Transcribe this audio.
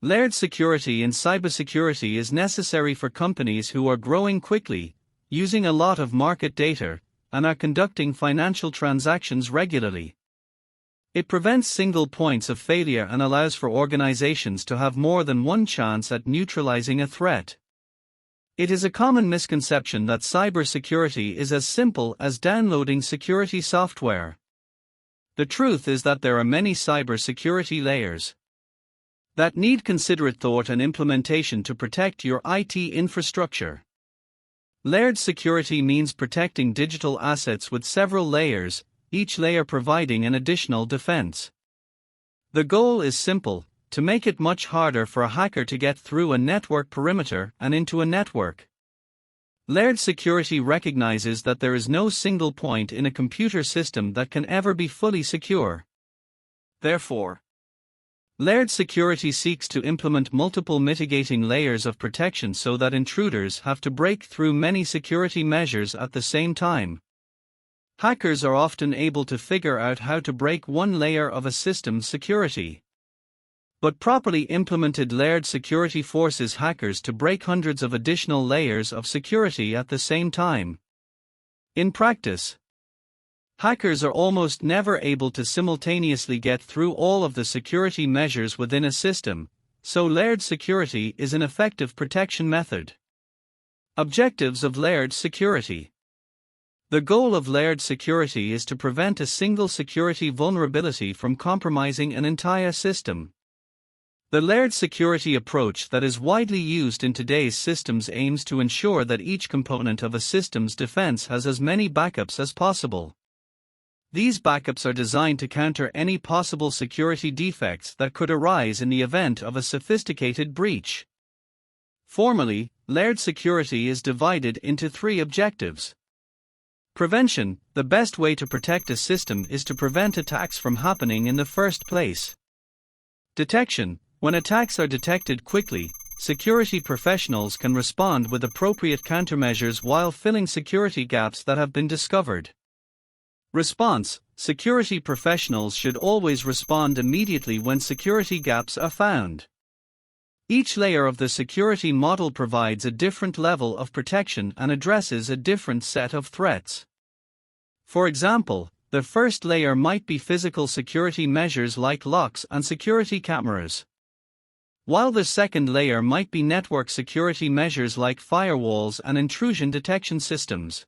Layered security in cybersecurity is necessary for companies who are growing quickly, using a lot of market data, and are conducting financial transactions regularly. It prevents single points of failure and allows for organizations to have more than one chance at neutralizing a threat. It is a common misconception that cybersecurity is as simple as downloading security software. The truth is that there are many cybersecurity layers that need considerate thought and implementation to protect your IT infrastructure. Layered security means protecting digital assets with several layers, each layer providing an additional defense. The goal is simple: to make it much harder for a hacker to get through a network perimeter and into a network. Layered security recognizes that there is no single point in a computer system that can ever be fully secure. Therefore, layered security seeks to implement multiple mitigating layers of protection so that intruders have to break through many security measures at the same time. Hackers are often able to figure out how to break one layer of a system's security. But properly implemented layered security forces hackers to break hundreds of additional layers of security at the same time. In practice, hackers are almost never able to simultaneously get through all of the security measures within a system, so layered security is an effective protection method. Objectives of layered security. The goal of layered security is to prevent a single security vulnerability from compromising an entire system. The layered security approach that is widely used in today's systems aims to ensure that each component of a system's defense has as many backups as possible. These backups are designed to counter any possible security defects that could arise in the event of a sophisticated breach. Formally, layered security is divided into three objectives. Prevention: the best way to protect a system is to prevent attacks from happening in the first place. Detection: when attacks are detected quickly, security professionals can respond with appropriate countermeasures while filling security gaps that have been discovered. Response: security professionals should always respond immediately when security gaps are found. Each layer of the security model provides a different level of protection and addresses a different set of threats. For example, the first layer might be physical security measures like locks and security cameras, while the second layer might be network security measures like firewalls and intrusion detection systems.